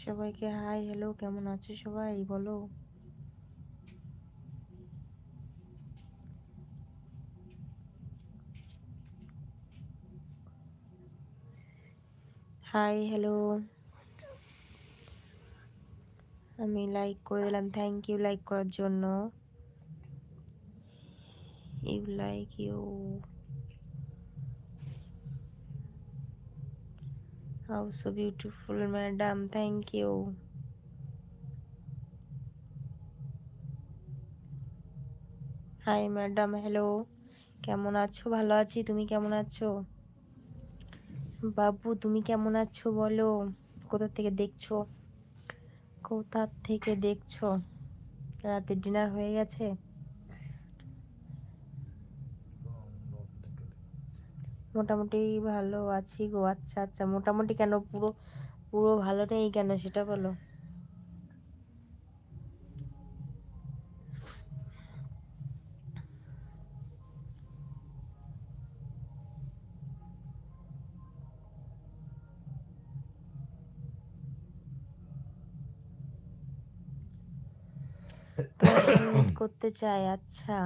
সবাইকে hi hello, কেমন আছো সবাই বলো। হাই হ্যালো, আমি লাইক করে দিলাম, থ্যাংক ইউ লাইক করার জন্য। You like you, how so beautiful madam, thank you. Hi madam, hello, কেমন আছো? ভালো আছি, তুমি কেমন আছো? বাবু তুমি কেমন আছো বলো। কোথা থেকে দেখছো? কোথা থেকে দেখছো? রাতে ডিনার হয়ে গেছে? মোটামুটি ভালো আছি গো। আচ্ছা আচ্ছা, মোটামুটি কেন, পুরো পুরো ভালো নেই কেন সেটা বলো। তোমার সাথে মিট করতে চাই। আচ্ছা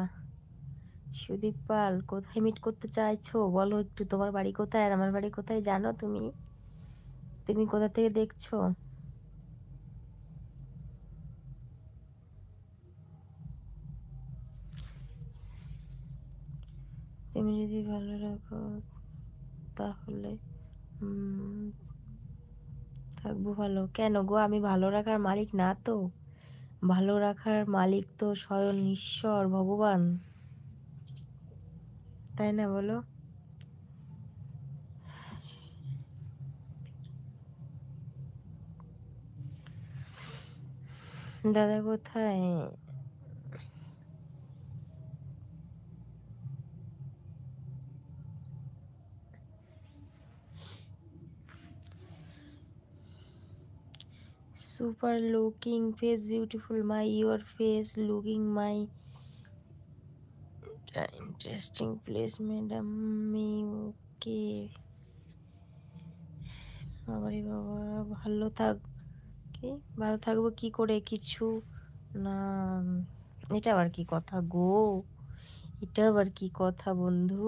সুদীপ পাল, কোথায় মিট করতে চাইছো বলো একটু। তোমার বাড়ি কোথায় আর আমার বাড়ি কোথায় জানো তুমি? তুমি কোথা থেকে দেখছো? তুমি যদি ভালো রাখো তাহলে থাকবো ভালো। কেন গো, আমি ভালো রাখার মালিক না তো? ভালো রাখার মালিক তো স্বয়ং ঈশ্বর ভগবান, তাই না বলো? দাদা কোথায়? Super looking face beautiful my your face looking my interesting place madam me okay. বাবারে বাবা, ভালো থাক। কি ভালো থাকবো কি করে, কিছু না। এটা আবার কি কথা গো, এটা আবার কি কথা বন্ধু?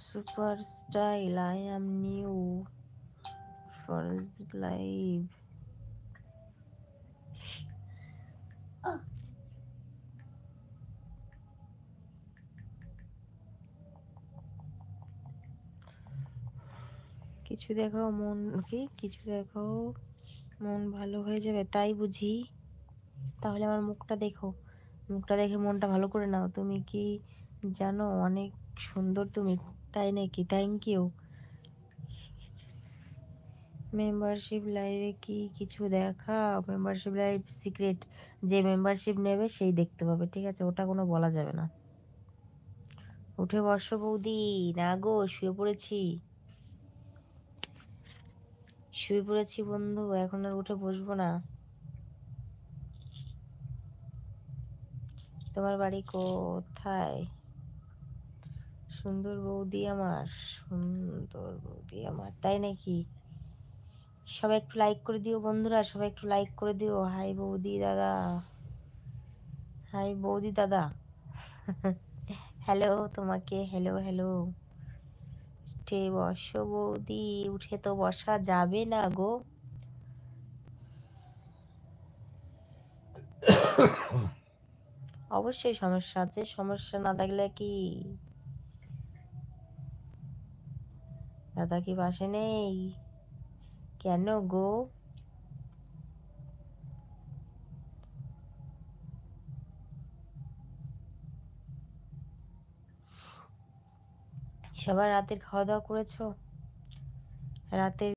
Super style I am new for live. কিছু দেখাও মন, কি কিছু দেখাও মন ভালো হয়ে যাবে তাই বুঝি? তাহলে আমার মুখটা দেখো, মুখটা দেখে মনটা ভালো করে নাও। তুমি কি জানো অনেক সুন্দর তুমি, তাই নাকি? Thank you. মেম্বারশিপ লাইভে কি কিছু দেখা? মেম্বারশিপ লাইভ সিক্রেট, যে মেম্বারশিপ নেবে সেই দেখতে পাবে, ঠিক আছে? ওটা কোনো বলা যাবে না। উঠে বসো বৌদি। না গো, শুয়ে পড়েছি, শুয়ে পড়েছি বন্ধু, এখন আর উঠে বসবো না। তোমার বাড়ি কোথায়? সুন্দর বৌদি আমার, সুন্দর বৌদি আমার, তাই নাকি? সবাই একটু লাইক করে দিও বন্ধুরা, সবাই একটু লাইক করে দিও। হাই বৌদি দাদা, হাই বৌদি দাদা। হ্যালো তোমাকে, হ্যালো হ্যালো। উঠে বসো বৌদি, উঠে তো বসা যাবে না গো। অবশ্যই সমস্যা আছে, সমস্যা না থাকলে কি দাদা কি পাশে নেই? কেন গো? সবার রাতের খাওয়া দাওয়া করেছো? রাতের